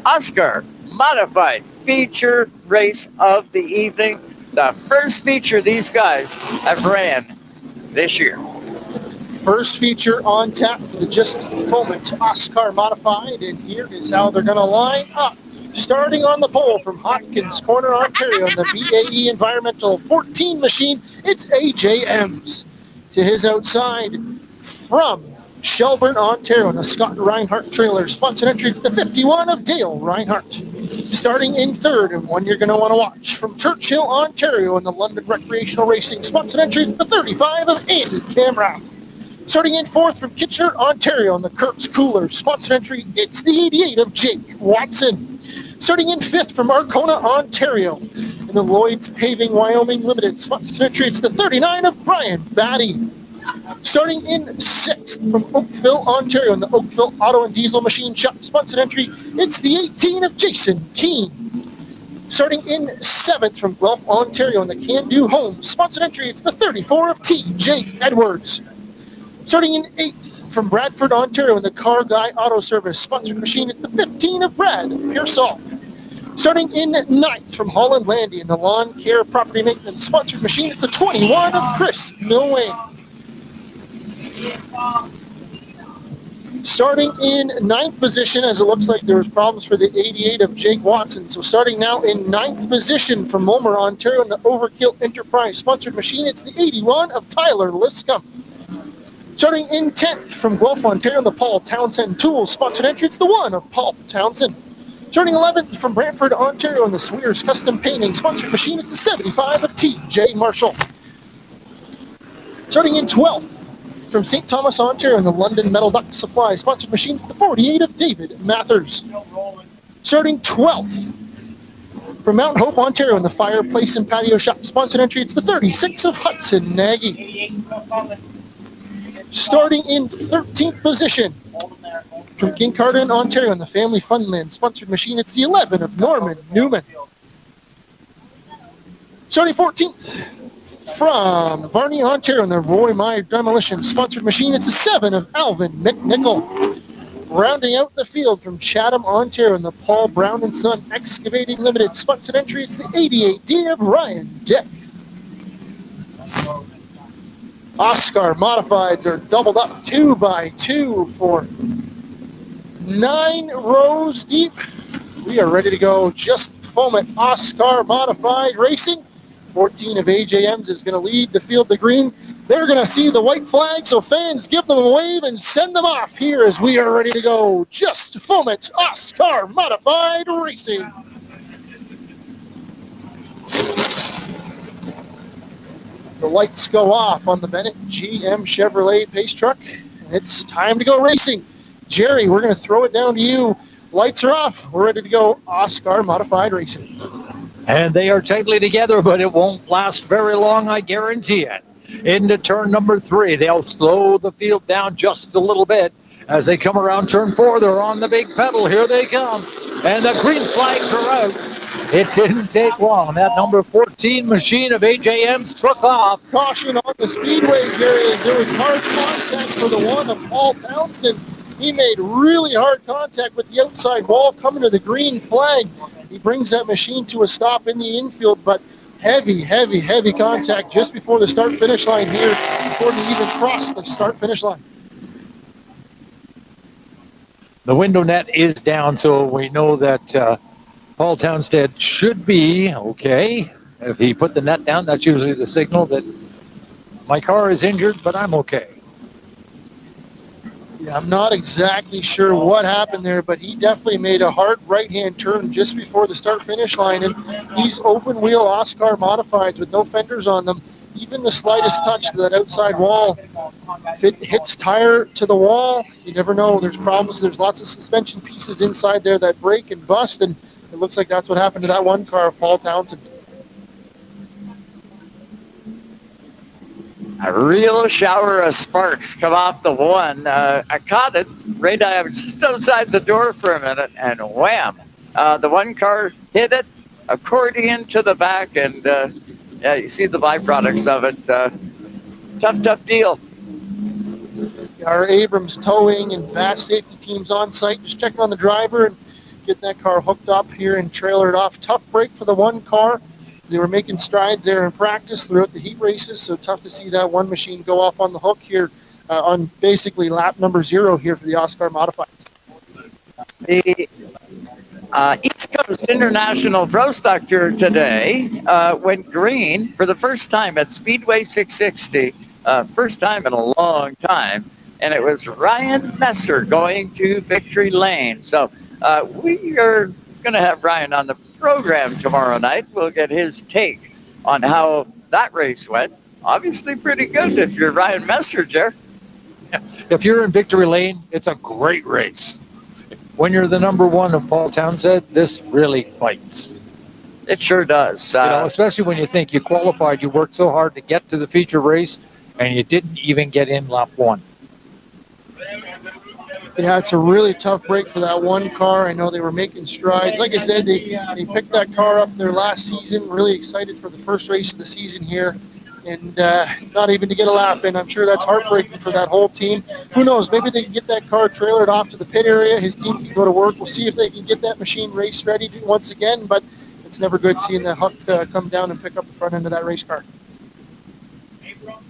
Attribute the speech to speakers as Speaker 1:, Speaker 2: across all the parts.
Speaker 1: OSCAAR Modified feature race of the evening. The first feature these guys have ran this year.
Speaker 2: First feature on tap for the Just Foment OSCAAR Modified, and here is how they're going to line up. Starting on the pole from Hopkins Corner, Ontario, in the BAE Environmental 14 machine, it's AJ Emms. To his outside from Shelburne, Ontario, in the Scott Reinhardt trailer. Sponsored entry, it's the 51 of Dale Reinhardt. Starting in third, and one you're going to want to watch, from Churchill, Ontario, in the London Recreational Racing. Sponsored entry, it's the 35 of Andy Kamrath. Starting in fourth from Kitchener, Ontario, in the Kurtz Cooler. Sponsored entry, it's the 88 of Jake Watson. Starting in fifth from Arcona, Ontario, in the Lloyd's Paving Wyoming Limited. Sponsored entry, it's the 39 of Bryan Batty. Starting in sixth from Oakville, Ontario, in the Oakville Auto and Diesel Machine Shop. Sponsored entry, it's the 18 of Jason Keane. Starting in seventh from Guelph, Ontario, in the Can-Do Home. Sponsored entry, it's the 34 of T.J. Edwards. Starting in eighth from Bradford, Ontario, in the Car Guy Auto Service. Sponsored machine, it's the 15 of Brad Pearsall. Starting in ninth from Holland Landy, in the Lawn Care Property Maintenance. Sponsored machine, it's the 21 of Chris Milwayne. Starting in ninth position, as it looks like there was problems for the 88 of Jake Watson. So starting now in ninth position from Mulmer, Ontario, in the Overkill Enterprise sponsored machine, it's the 81 of Tyler Liscombe. Starting in 10th from Guelph, Ontario, in the Paul Townsend Tools sponsored entry, it's the 1 of Paul Townsend. Starting 11th from Brantford, Ontario, in the Swears Custom Painting sponsored machine, it's the 75 of T.J. Marshall. Starting in 12th from St. Thomas, Ontario, in the London Metal Duct Supply sponsored machine, it's the 48 of David Mathers. Starting 12th from Mount Hope, Ontario, in the Fireplace and Patio Shop sponsored entry, it's the 36 of Hudson Nagy. Starting in 13th position from Kincardine, Ontario, in the Family Funland sponsored machine, it's the 11 of Norman Newman. Starting 14th from Varney, Ontario, in the Roy Meyer Demolition sponsored machine, it's the 7 of Alvin McNichol. Rounding out the field from Chatham, Ontario, in the Paul Brown and Son Excavating Limited sponsored entry, it's the 88D of Ryan Dick. OSCAAR Modifieds are doubled up 2 by 2 for 9 rows deep. We are ready to go. Just Foment OSCAAR Modified Racing. 14 of AJ Emms is going to lead the field to green. They're going to see the white flag, so fans give them a wave and send them off here as we are ready to go. Just Foment OSCAAR Modified Racing. The lights go off on the Bennett GM Chevrolet Pace Truck, and it's time to go racing. Jerry, we're going to throw it down to you. Lights are off. We're ready to go. OSCAAR Modified Racing.
Speaker 3: And they are tightly together, but it won't last very long, I guarantee it. Into turn number 3. They'll slow the field down just a little bit. As they come around turn 4, they're on the big pedal. Here they come. And the green flags are out. It didn't take long. That number 14 machine of AJ Emms took off.
Speaker 2: Caution on the speedway, Jerry, as there was hard contact for the 1 of Paul Townsend. He made really hard contact with the outside wall coming to the green flag. He brings that machine to a stop in the infield, but heavy contact just before the start-finish line here, before they even cross the start-finish line.
Speaker 3: The window net is down, so we know that Paul Townsend should be okay. If he put the net down, that's usually the signal that my car is injured, but I'm okay.
Speaker 2: Yeah, I'm not exactly sure what happened there, but he definitely made a hard right-hand turn just before the start-finish line, and these open-wheel OSCAAR Modifieds with no fenders on them, even the slightest touch to that outside wall, if it hits tire to the wall, you never know. There's problems. There's lots of suspension pieces inside there that break and bust, and it looks like that's what happened to that one car of Paul Townsend.
Speaker 1: A real shower of sparks come off the 1. I caught it right. I was just outside the door for a minute, and wham! The 1 car hit it, accordion to the back, and yeah, you see the byproducts of it. Tough deal.
Speaker 2: Our Abrams Towing and Bass Safety teams on site, just checking on the driver and getting that car hooked up here and trailered off. Tough break for the one car. They were making strides there in practice throughout the heat races, so tough to see that one machine go off on the hook here on basically lap number 0 here for the OSCAAR Modifieds.
Speaker 1: The East Coast International Pro Stock Tour today went green for the first time at Speedway 660, first time in a long time, and it was Ryan Messer going to victory lane. So we are going to have Ryan on the program tomorrow night. We'll get his take on how that race went. Obviously pretty good if you're Ryan Messer, Jer.
Speaker 3: If you're in victory lane, it's a great race. When you're the number 1 of Paul Townsend, this really bites.
Speaker 1: It sure does.
Speaker 3: Especially when you think you qualified, you worked so hard to get to the feature race, and you didn't even get in lap 1.
Speaker 2: Yeah, it's a really tough break for that one car. I know they were making strides. Like I said, they picked that car up their last season. Really excited for the first race of the season here. And not even to get a lap in. I'm sure that's heartbreaking for that whole team. Who knows? Maybe they can get that car trailered off to the pit area. His team can go to work. We'll see if they can get that machine race ready once again. But it's never good seeing the Huck come down and pick up the front end of that race car.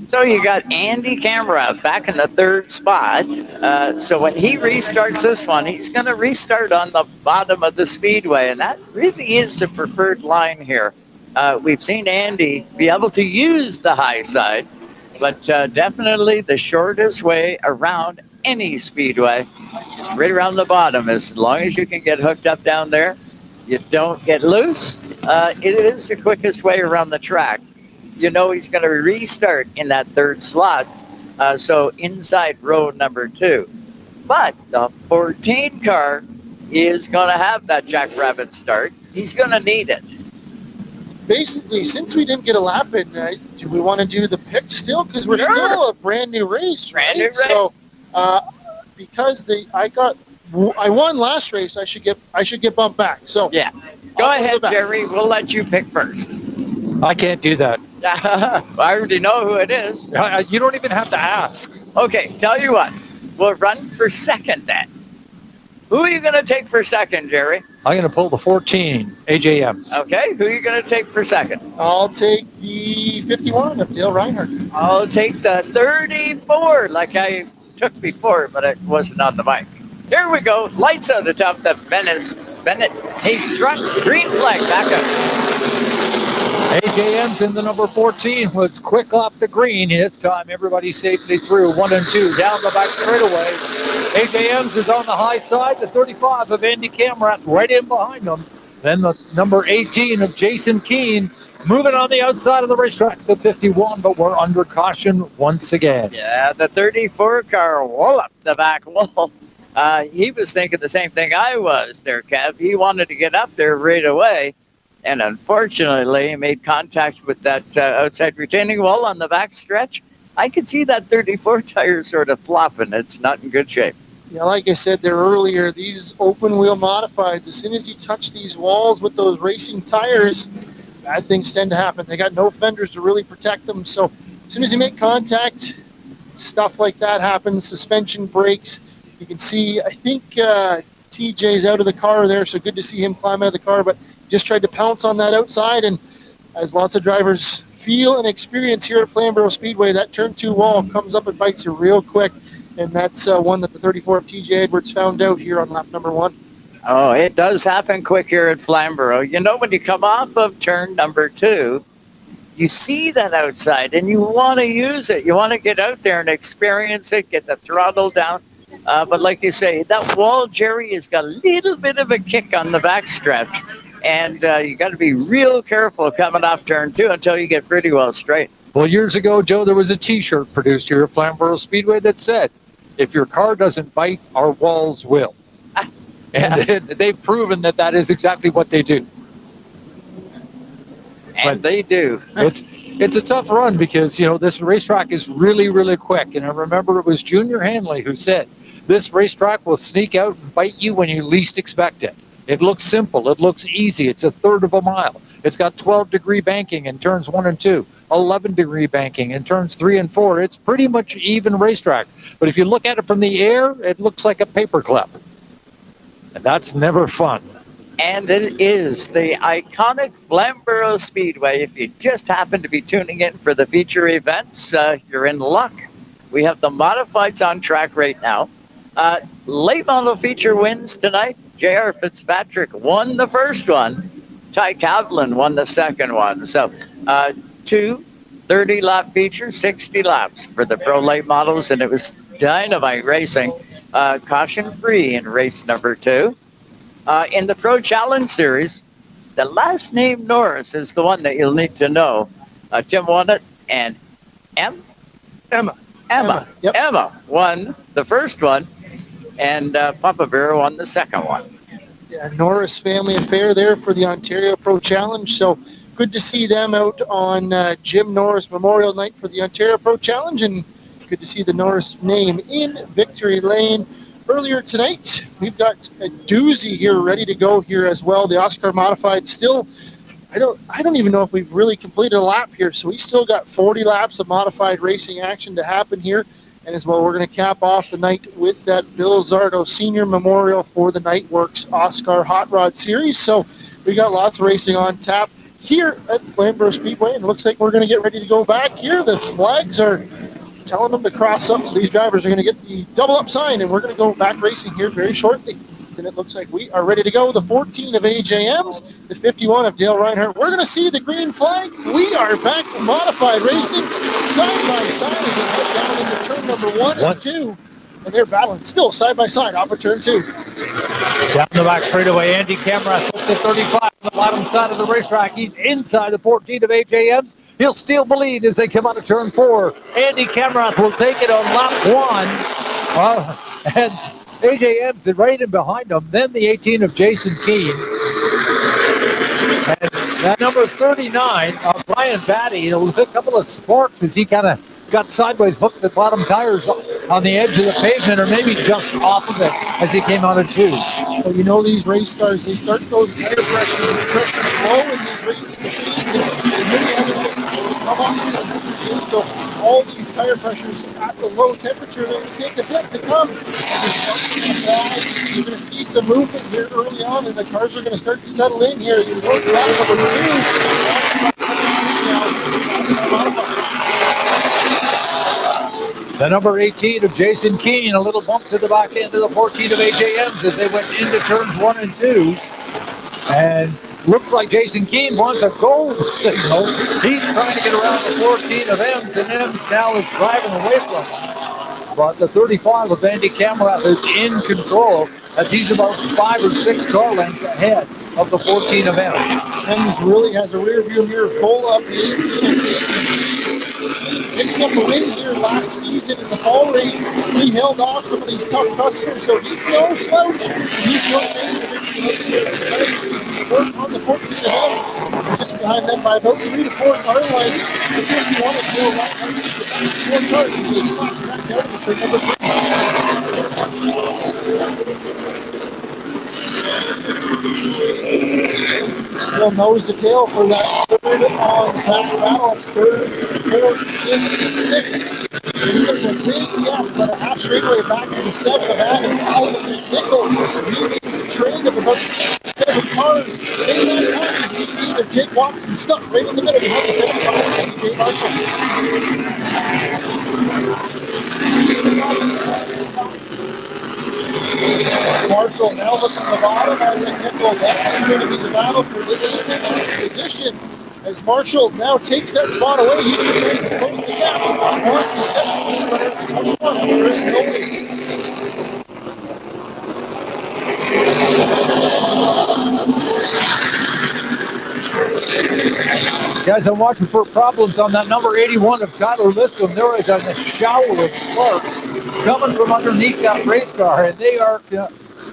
Speaker 1: So you got Andy Kamrath back in the 3rd spot. So when he restarts this one, he's going to restart on the bottom of the speedway. And that really is the preferred line here. We've seen Andy be able to use the high side, but definitely the shortest way around any speedway is right around the bottom. As long as you can get hooked up down there, you don't get loose. It is the quickest way around the track. You know he's going to restart in that 3rd slot, so inside row number 2. But the 14 car is going to have that Jackrabbit start. He's going to need it.
Speaker 2: Basically, since we didn't get a lap in, do we want to do the pick still? Because we're still a brand new race, right?
Speaker 1: Brand new race.
Speaker 2: So, because I won last race, I should get bumped back. So
Speaker 1: yeah, go ahead, Jerry. We'll let you pick first.
Speaker 3: I can't do that.
Speaker 1: I already know who it is.
Speaker 3: You don't even have to ask.
Speaker 1: Okay, tell you what, we'll run for second then. Who are you going to take for second, Jerry?
Speaker 3: I'm going to pull the 14, AJ Emms.
Speaker 1: Okay, who are you going to take for second?
Speaker 2: I'll take the 51 of Dale Reinhardt.
Speaker 1: I'll take the 34, like I took before, but it wasn't on the mic. Here we go. Lights out atop the Bennett Hayes truck. Green flag back up.
Speaker 3: AJ Emms in the number 14 was quick off the green. His time, everybody safely through 1 and 2 down the back straightaway. AJ Emms is on the high side. The 35 of Andy Kamrath right in behind him. Then the number 18 of Jason Keene moving on the outside of the racetrack. The 51, but we're under caution once again.
Speaker 1: Yeah, the 34 car walloped the back wall. He was thinking the same thing I was there, Kev. He wanted to get up there right away. And unfortunately, he made contact with that outside retaining wall on the back stretch. I could see that 34 tire sort of flopping. It's not in good shape.
Speaker 2: Yeah, like I said there earlier, these open wheel modifieds, as soon as you touch these walls with those racing tires, bad things tend to happen. They got no fenders to really protect them. So as soon as you make contact, stuff like that happens. Suspension breaks. You can see, I think TJ's out of the car there, so good to see him climb out of the car, but just tried to pounce on that outside. And as lots of drivers feel and experience here at Flamboro Speedway, that turn 2 wall comes up and bites you real quick. And that's one that the 34 of TJ Edwards found out here on lap number 1.
Speaker 1: Oh, it does happen quick here at Flamboro. You know, when you come off of turn number 2, you see that outside and you want to use it. You want to get out there and experience it, get the throttle down. But like you say, that wall, Jerry, has got a little bit of a kick on the back stretch. And you got to be real careful coming off turn 2 until you get pretty well straight.
Speaker 3: Well, years ago, Joe, there was a T-shirt produced here at Flamboro Speedway that said, if your car doesn't bite, our walls will. And they've proven that that is exactly what they do.
Speaker 1: And they do.
Speaker 3: It's a tough run because, you know, this racetrack is really, really quick. And I remember it was Junior Hanley who said, this racetrack will sneak out and bite you when you least expect it. It looks simple. It looks easy. It's a third of a mile. It's got 12-degree banking in turns 1 and 2, 11-degree banking in turns 3 and 4. It's pretty much even racetrack. But if you look at it from the air, it looks like a paperclip. And that's never fun.
Speaker 1: And it is the iconic Flamboro Speedway. If you just happen to be tuning in for the feature events, you're in luck. We have the modifieds on track right now. Late model feature wins tonight. J.R. Fitzpatrick won the first one. Ty Kavlin won the second one. So 2 30-lap features, 60 laps for the pro late models, and it was dynamite racing. Caution free in race number 2. In the Pro Challenge Series, the last name Norris is the one that you'll need to know. Tim won it, and
Speaker 2: Emma. Yep.
Speaker 1: Emma won the first one, and Papa Bear won the second one.
Speaker 2: Yeah, Norris family affair there for the Ontario Pro Challenge. So good to see them out on Jim Norris Memorial Night for the Ontario Pro Challenge, and good to see the Norris name in Victory Lane. Earlier tonight, we've got a doozy here ready to go here as well. The OSCAAR Modified still, I don't even know if we've really completed a lap here. So we still got 40 laps of modified racing action to happen here. And as well, we're going to cap off the night with that Bill Zardo Senior Memorial for the Nightworks OSCAAR Hot Rod Series. So we got lots of racing on tap here at Flamboro Speedway. And it looks like we're going to get ready to go back here. The flags are telling them to cross up, so these drivers are going to get the double up sign, and we're going to go back racing here very shortly. Then it looks like we are ready to go. The 14 of AJ Emms, the 51 of Dale Reinhardt. We're going to see the green flag. We are back modified racing side by side as they head down into turn number 1 and 2. And they're battling still side by side off of turn 2.
Speaker 3: Down the back straightaway, Andy Kamrath looks at 35 on the bottom side of the racetrack. He's inside the 14 of AJ Emms. He'll steal the lead as they come out of turn 4. Andy Kamrath will take it on lap 1. And AJ Emms is right in behind him. Then the 18 of Jason Keane. And that number 39 of Bryan Batty, a couple of sparks as he kind of got sideways, hooked the bottom tires on the edge of the pavement, or maybe just off of it as he came out of 2.
Speaker 2: Well, you know these race cars, they start those tire pressures low in these racing machines, and really have to come up to temperature. So all these tire pressures at the low temperature, they're going to take a bit to come. And the sparks are going to fly. You're going to see some movement here early on, and the cars are going to start to settle in here as we go to lap number 2.
Speaker 3: The number 18 of Jason Keane, a little bump to the back end of the 14 of AJ Emms as they went into turns 1 and 2. And looks like Jason Keane wants a go signal. He's trying to get around the 14 of Emms, and Emms now is driving away from him. But the 35 of Andy Kamrath is in control as he's about 5 or 6 car lengths ahead of the 14 of Emms.
Speaker 2: Emms really has a rear view mirror full of the 18 of Jason. Picking up a win here last season in the fall race. He held off some of these tough customers, so he's no slouch. He's no shame to work on the 14 of Emms. Just behind them by about 3 to 4 car lengths. The 51 of Bill Reinhardt to 4 cars. He flash back down to turn number 3. Still nose to tail for that third on back battle. It's third, 4th, 5th, 6th. There's a big gap, but a half straightaway back to the 7 of Adam. Alvin Nickel leading to trade of about 6 cars. They got passes. Either Jake Watson stuck right in the middle behind the 75 of TJ Marshall. Marshall now looking at the bottom. I think Nickel, that is going to be the battle for the 8th position. As Marshall now takes that spot away, he's going to try to close the gap on the second place runner, 21 of Chris Nolan.
Speaker 3: Guys, I'm watching for problems on that number 81 of Tyler Liscombe. There is a shower of sparks coming from underneath that race car, and they are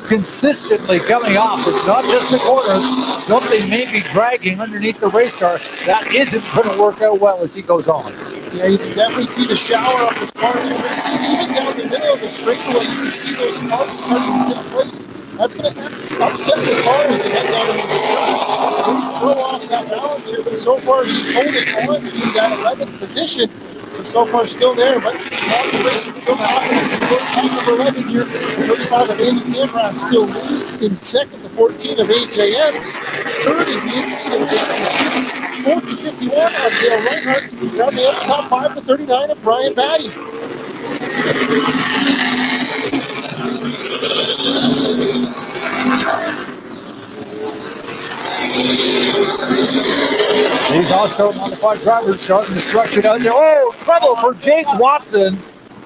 Speaker 3: consistently coming off. It's not just the corner. Something may be dragging underneath the race car. That isn't going to work out well as he goes on.
Speaker 2: Yeah, you can definitely see the shower of the sparks. Even down the middle of the straightaway, you can see those sparks starting to take place. That's going to upset the car as they head down into the turns. Throw off that balance here, but so far he's holding on to that 11th position. So far still there, but lots of racing still happening as we go to number 11 here. 35 of Andy Kamrath still leads in second, the 14 of AJ Emms. Third is the 18 of Jason Keane. Fourth, the 51 of Dale Reinhardt. Rounding out the top 5, the 39 of Bryan Batty.
Speaker 3: These OSCAAR Modified drivers starting to stretch it out there. Oh, trouble for Jake Watson.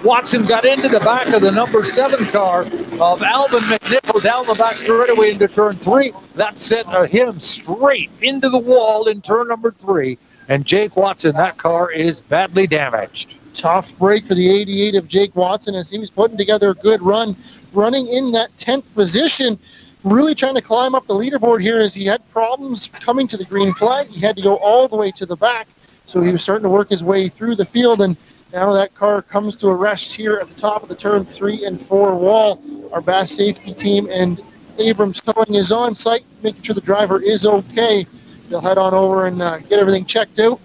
Speaker 3: Watson got into the back of the number 7 car of Alvin McNichol down the back straightaway into turn 3. That sent him straight into the wall in turn number 3. And Jake Watson, that car is badly damaged.
Speaker 2: Tough break for the 88 of Jake Watson as he was putting together a good run, running in that 10th position. Really trying to climb up the leaderboard here as he had problems coming to the green flag. He had to go all the way to the back. So he was starting to work his way through the field, and now that car comes to a rest here at the top of the turn 3 and 4 wall. Our Bass Safety team and Abrams Towing is on site, making sure the driver is okay. They'll head on over and get everything checked out.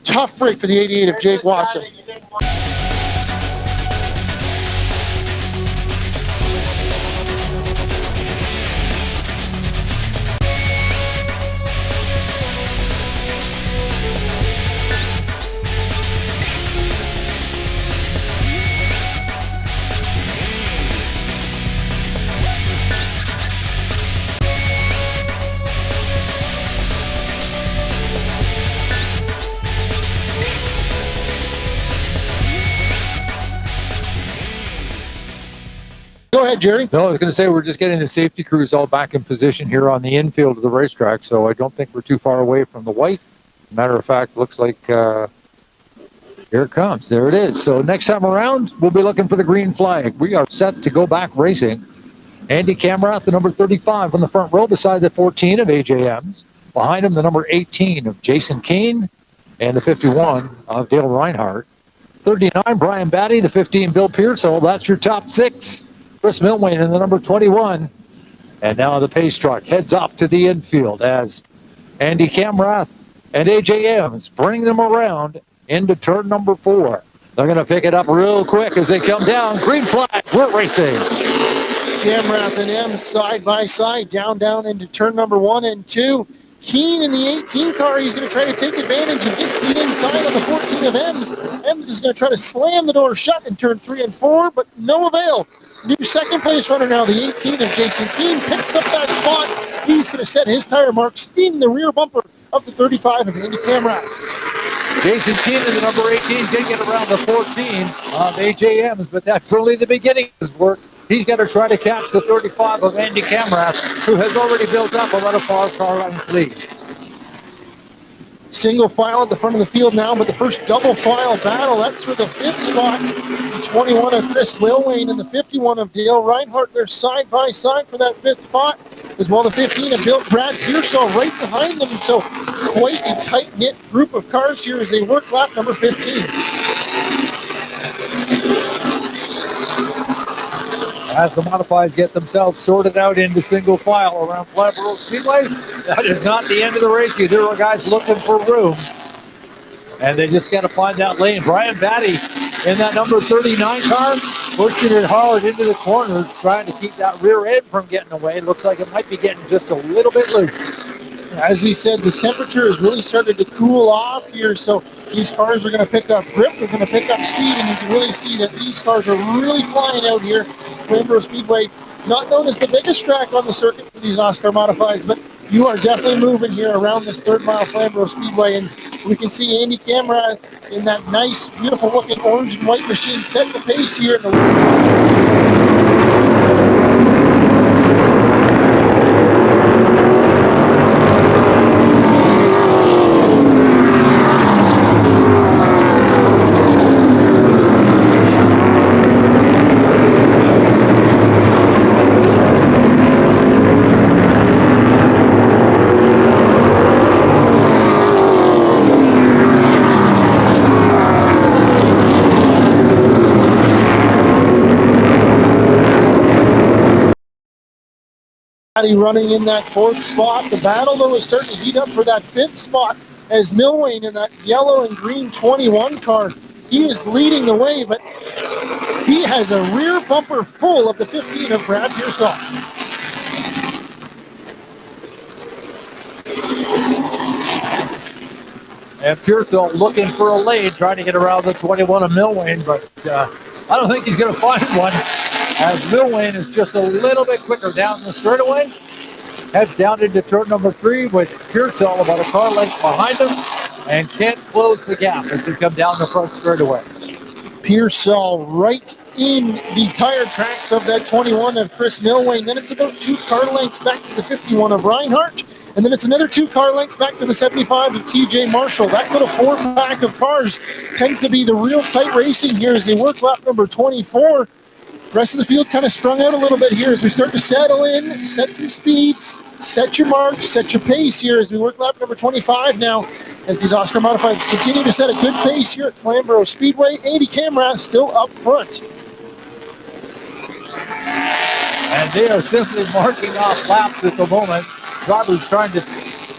Speaker 2: Tough break for the 88 of Jake Watson. Go ahead, Jerry.
Speaker 3: No, I was going to say we're just getting the safety crews all back in position here on the infield of the racetrack, so I don't think we're too far away from the white. Matter of fact, looks like here it comes. There it is. So next time around, we'll be looking for the green flag. We are set to go back racing. Andy Kamrath, the number 35 on the front row beside the 14 of AJ Emms. Behind him, the number 18 of Jason Keane and the 51 of Dale Reinhardt. 39, Bryan Batty, the 15, Bill Pearsall. That's your top 6. Chris Milwain in the number 21. And now the pace truck heads off to the infield as Andy Kamrath and AJ Emms bring them around into turn number 4. They're going to pick it up real quick as they come down. Green flag, we're racing.
Speaker 2: Kamrath and Emms side by side, down into turn number 1 and 2. Keane in the 18 car, he's going to try to take advantage and get to the inside of the 14 of Emms. Emms is going to try to slam the door shut in turn 3 and 4, but no avail. New second place runner now, the 18 of Jason Keane, picks up that spot. He's going to set his tire marks in the rear bumper of the 35 of Andy Kamrath.
Speaker 3: Jason Keane in the number 18 did get around the 14 of AJ Emms, but that's only the beginning of his work. He's got to try to catch the 35 of Andy Kamrath, who has already built up a lot of car length lead.
Speaker 2: Single file at the front of the field now, but the first double file battle, that's for the 5th spot. The 21 of Chris Milwain and the 51 of Dale Reinhardt, they're side by side for that 5th spot, as well the 15 of Brad Pearsall right behind them. So quite a tight-knit group of cars here as they work lap number 15.
Speaker 3: As the Modifieds get themselves sorted out into single file around Flamboro Speedway, that is not the end of the race. There are guys looking for room, and they just got to find that lane. Bryan Batty in that number 39 car, pushing it hard into the corners, trying to keep that rear end from getting away. Looks like it might be getting just a little bit loose.
Speaker 2: As we said, the temperature has really started to cool off here, so these cars are going to pick up grip, they're going to pick up speed, and you can really see that these cars are really flying out here. Flamboro Speedway, not known as the biggest track on the circuit for these OSCAAR Modifieds, but you are definitely moving here around this 3rd mile Flamboro Speedway, and we can see Andy Kamrath in that nice, beautiful looking orange and white machine set the pace here in the running in that 4th spot. The battle, though, is starting to heat up for that 5th spot as Milwain in that yellow and green 21 car, he is leading the way, but he has a rear bumper full of the 15 of Brad Pearsall.
Speaker 3: And Pearsall looking for a lane, trying to get around the 21 of Milwayne, but I don't think he's going to find one, as Milwayne is just a little bit quicker down the straightaway. Heads down into turn number 3 with Pearsall about a car length behind him, and can't close the gap as they come down the front straightaway.
Speaker 2: Pearsall right in the tire tracks of that 21 of Chris Milwayne. Then it's about 2 car lengths back to the 51 of Reinhardt. And then it's another 2 car lengths back to the 75 of TJ Marshall. That little 4-pack of cars tends to be the real tight racing here as they work lap number 24. Rest of the field kind of strung out a little bit here as we start to settle in, set some speeds, set your marks, set your pace here as we work lap number 25 now. As these OSCAAR Modifieds continue to set a good pace here at Flamboro Speedway. Andy Kamrath still up front.
Speaker 3: And they are simply marking off laps at the moment. Drivers trying to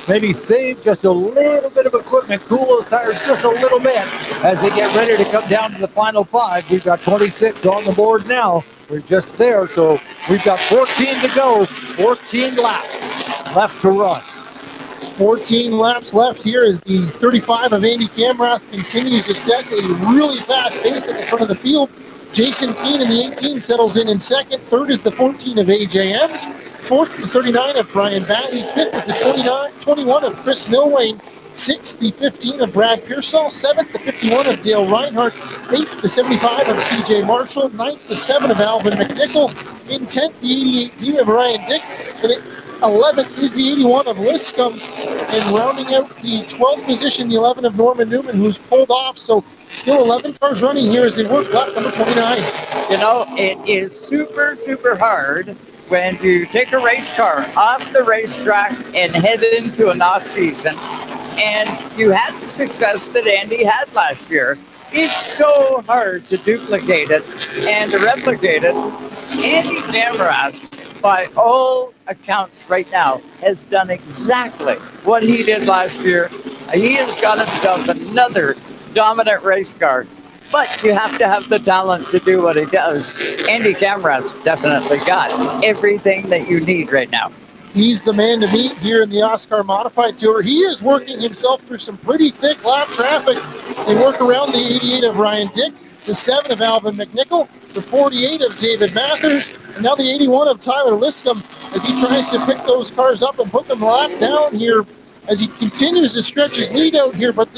Speaker 3: maybe save just a little bit of equipment, cool those tires just a little bit as they get ready to come down to the final 5. We've got 26 on the board now. We're just there, so we've got 14 to go, 14 laps left to run.
Speaker 2: 14 laps left here as the 35 of Andy Kamrath continues to set a really fast pace at the front of the field. Jason Keane in the 18 settles in second. Third is the 14 of AJ Emms. Fourth, the 39 of Bryan Batty. Fifth is the 21 of Chris Milwayne. Sixth, the 15 of Brad Pearsall. Seventh, the 51 of Dale Reinhardt. Eighth, the 75 of TJ Marshall. Ninth, the 7 of Alvin McNichol. In 10th, the 88D of Ryan Dick. And 11th is the 81 of Liscombe. And rounding out the 12th position, the 11 of Norman Newman, who's pulled off. So still 11 cars running here as they work lap number 29.
Speaker 1: You know, it is super, super hard when you take a race car off the racetrack and head into an off season, and you had the success that Andy had last year. It's so hard to duplicate it and to replicate it. Andy Kamrath, by all accounts right now, has done exactly what he did last year. He has got himself another dominant race car, but you have to have the talent to do what he does. Andy Kamrath's definitely got everything that you need right now.
Speaker 2: He's the man to beat here in the OSCAAR Modified Tour. He is working himself through some pretty thick lap traffic. They work around the 88 of Ryan Dick, the 7 of Alvin McNichol, the 48 of David Mathers, and now the 81 of Tyler Liscombe as he tries to pick those cars up and put them lap down here as he continues to stretch his lead out here. But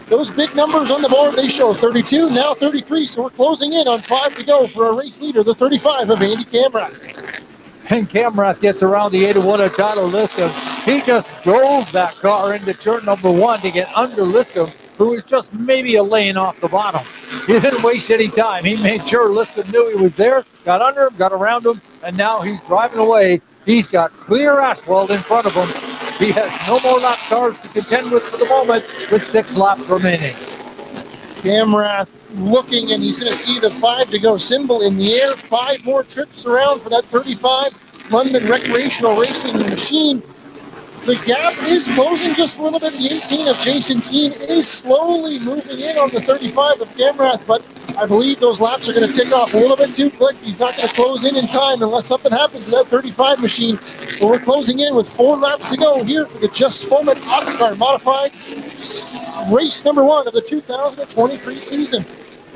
Speaker 2: those big numbers on the board, they show 32, now 33, so we're closing in on 5 to go for our race leader, the 35 of Andy Kamrath.
Speaker 3: And Kamrath gets around the 81 of Tyler Liscombe. He just drove that car into turn number 1 to get under Liscombe, who was just maybe a lane off the bottom. He didn't waste any time. He made sure Liscombe knew he was there, got under him, got around him, and now he's driving away. He's got clear asphalt in front of him. He has no more lap cars to contend with for the moment, with 6 laps remaining.
Speaker 2: Kamrath looking, and he's going to see the 5 to go symbol in the air. 5 more trips around for that 35 London recreational racing machine. The gap is closing just a little bit. The 18 of Jason Keane is slowly moving in on the 35 of Kamrath, but I believe those laps are going to tick off a little bit too quick. He's not going to close in time unless something happens to that 35 machine. But we're closing in with 4 laps to go here for the Just Foment OSCAAR Modifieds race number 1 of the 2023 season.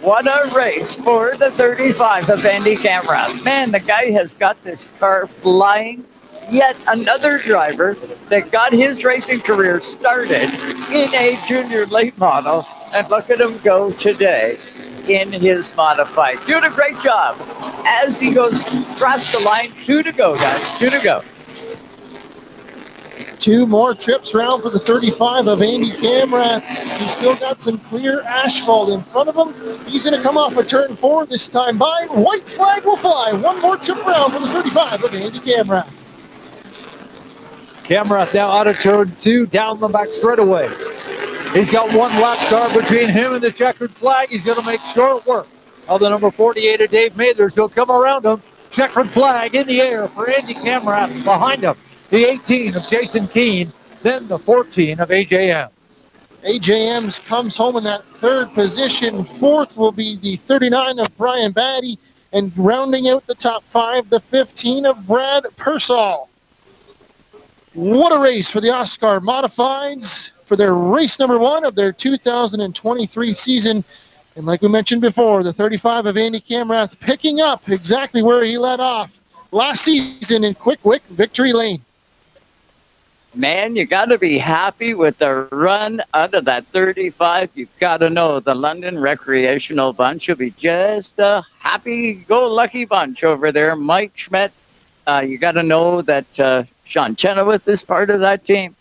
Speaker 1: What a race for the 35 of Andy Kamrath. Man, the guy has got this car flying. Yet another driver that got his racing career started in a junior late model, and look at him go today in his modified. Doing a great job as he goes across the line. 2 to go, guys. 2 to go.
Speaker 2: 2 more trips around for the 35 of Andy Kamrath. He's still got some clear asphalt in front of him. He's going to come off a turn 4 this time by. White flag will fly. 1 more trip around for the 35 of Andy Kamrath.
Speaker 3: Kamrath now out of turn 2, down the back straightaway. He's got 1 lap car between him and the checkered flag. He's going to make short work of the number 48 of Dave Mathers. He'll come around him. Checkered flag in the air for Andy Kamrath. Behind him, the 18 of Jason Keane, then the 14 of AJ Emms.
Speaker 2: AJ Emms comes home in that 3rd position. 4th will be the 39 of Bryan Batty, and rounding out the top 5, the 15 of Brad Pearsall. What a race for the OSCAAR Modifieds. for their race number 1 of their 2023 season. And like we mentioned before, the 35 of Andy Kamrath picking up exactly where he led off last season in Quick Wick Victory Lane.
Speaker 1: Man, you got to be happy with the run out of that 35. You've got to know the London Recreational Bunch will be just a happy-go-lucky bunch over there. Mike Schmidt, you got to know that Sean Chenoweth is part of that team.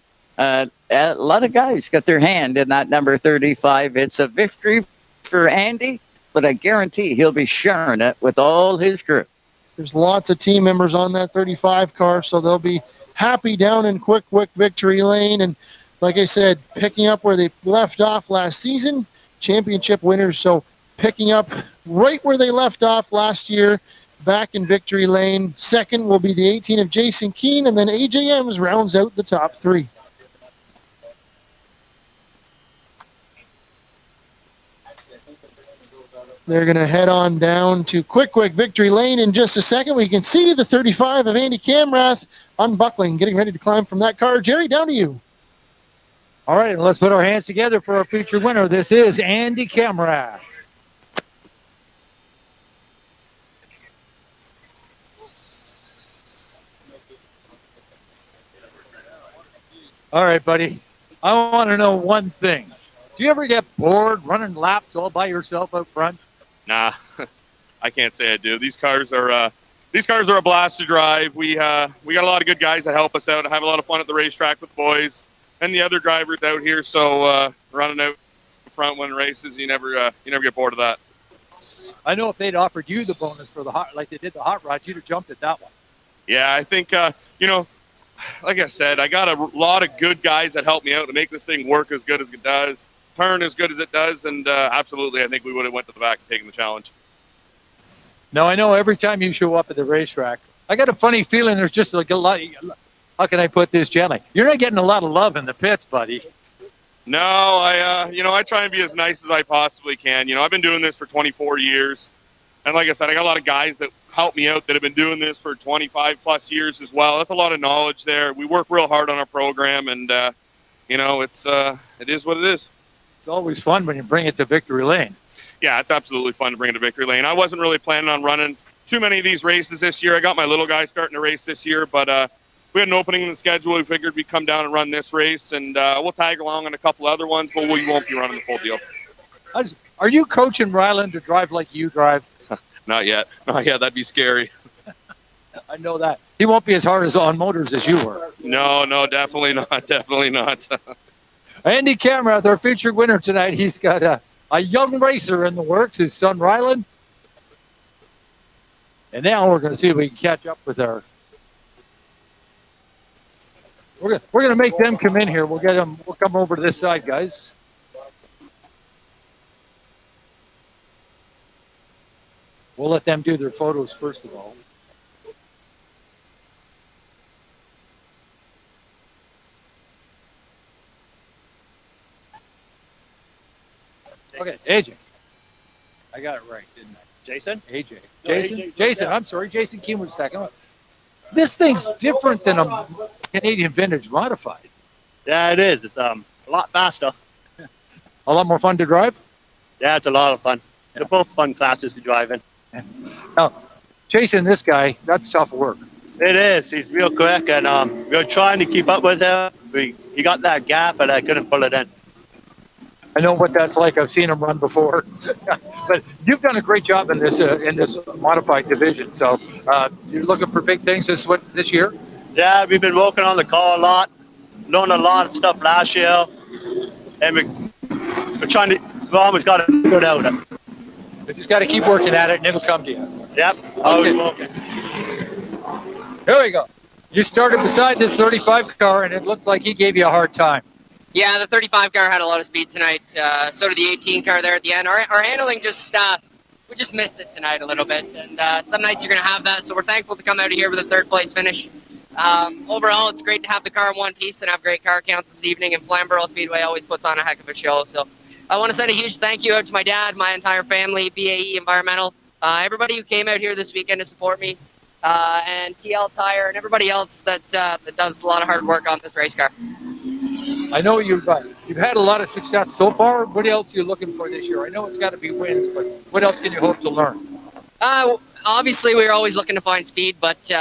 Speaker 1: A lot of guys got their hand in that number 35. It's a victory for Andy, but I guarantee he'll be sharing it with all his crew.
Speaker 2: There's lots of team members on that 35 car, so they'll be happy down in Quick Wick Victory Lane. And like I said, picking up where they left off last season, championship winners. So picking up right where they left off last year, back in Victory Lane. Second will be the 18 of Jason Keane, and then AJ Emms rounds out the top 3. They're going to head on down to Quick Wick Victory Lane in just a second. We can see the 35 of Andy Kamrath unbuckling, getting ready to climb from that car. Jerry, down to you.
Speaker 3: All right, and let's put our hands together for our featured winner. This is Andy Kamrath. All right, buddy. I want to know one thing. Do you ever get bored running laps all by yourself out front?
Speaker 4: Nah, I can't say I do. These cars are a blast to drive. We got a lot of good guys that help us out. I have a lot of fun at the racetrack with the boys and the other drivers out here. So running out front when races, you never get bored of that.
Speaker 3: I know if they'd offered you the bonus for the hot, like they did the hot rods, you'd have jumped at that one.
Speaker 4: Yeah, I think like I said, I got a lot of good guys that help me out to make this thing work as good as it does, turn as good as it does, and absolutely, I think we would have went to the back and taken the challenge.
Speaker 3: Now, I know every time you show up at the racetrack, I got a funny feeling there's just like a lot. How can I put this gently? You're not getting a lot of love in the pits, buddy.
Speaker 4: No, I try and be as nice as I possibly can. I've been doing this for 24 years. And like I said, I got a lot of guys that help me out that have been doing this for 25 plus years as well. That's a lot of knowledge there. We work real hard on our program, and it is what it is.
Speaker 3: It's always fun when you bring it to Victory Lane.
Speaker 4: Yeah, it's absolutely fun to bring it to Victory Lane. I wasn't really planning on running too many of these races this year. I got my little guy starting to race this year, but we had an opening in the schedule. We figured we'd come down and run this race, and we'll tag along on a couple other ones, but we won't be running the full deal.
Speaker 3: Are you coaching Ryland to drive like you drive?
Speaker 4: Not yet. That'd be scary.
Speaker 3: I know that. He won't be as hard on motors as you were.
Speaker 4: No, definitely not. Definitely not.
Speaker 3: Andy Kamrath, our featured winner tonight. He's got a young racer in the works, his son Ryland. And now we're going to see if we can catch up with our... We're going to make them come in here. We'll come over to this side, guys. We'll let them do their photos first of all. Okay, AJ. I got it right, didn't I?
Speaker 5: Jason?
Speaker 3: AJ.
Speaker 5: No,
Speaker 3: Jason, I'm sorry. Jason Keane was second. This thing's different than a Canadian Vintage Modified.
Speaker 5: Yeah, it is. It's a lot faster.
Speaker 3: A lot more fun to drive?
Speaker 5: Yeah, it's a lot of fun. They're both fun classes to drive in.
Speaker 3: Now, chasing this guy, that's tough work.
Speaker 5: It is. He's real quick, and we're trying to keep up with him. He got that gap, but I couldn't pull it in.
Speaker 3: I know what that's like. I've seen him run before. But you've done a great job in this modified division. So you're looking for big things this year?
Speaker 5: Yeah, we've been working on the car a lot, learned a lot of stuff last year, and we almost got it figured out.
Speaker 3: You just got to keep working at it, and it'll come to you.
Speaker 5: Yep, always working.
Speaker 3: Here we go. You started beside this 35 car, and it looked like he gave you a hard time.
Speaker 6: Yeah, the 35 car had a lot of speed tonight. So did the 18 car there at the end. Our handling we just missed it tonight a little bit. And some nights you're going to have that. So we're thankful to come out of here with a third place finish. Overall, it's great to have the car in one piece and have great car counts this evening. And Flamboro Speedway always puts on a heck of a show. So I want to send a huge thank you out to my dad, my entire family, BAE Environmental, everybody who came out here this weekend to support me, and TL Tire, and everybody else that does a lot of hard work on this race car.
Speaker 3: I know you've had a lot of success so far. What else are you looking for this year? I know it's got to be wins, but what else can you hope to learn?
Speaker 6: Obviously, we're always looking to find speed, but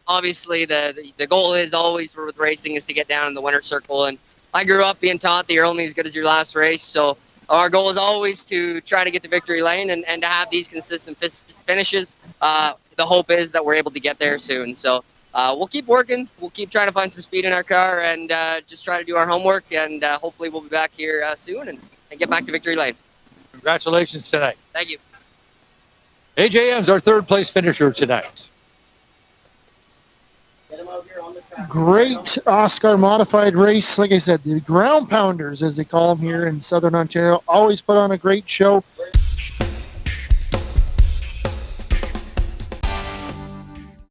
Speaker 6: obviously the goal is always with racing is to get down in the winner's circle. And I grew up being taught that you're only as good as your last race. So our goal is always to try to get to victory lane and to have these consistent finishes. The hope is that we're able to get there soon. So we'll keep working. We'll keep trying to find some speed in our car and just try to do our homework. And hopefully we'll be back here soon and get back to victory lane.
Speaker 3: Congratulations tonight.
Speaker 6: Thank you.
Speaker 3: AJ Emms, our third place finisher tonight.
Speaker 2: Great OSCAAR modified race. Like I said, the ground pounders, as they call them here in Southern Ontario, always put on a great show.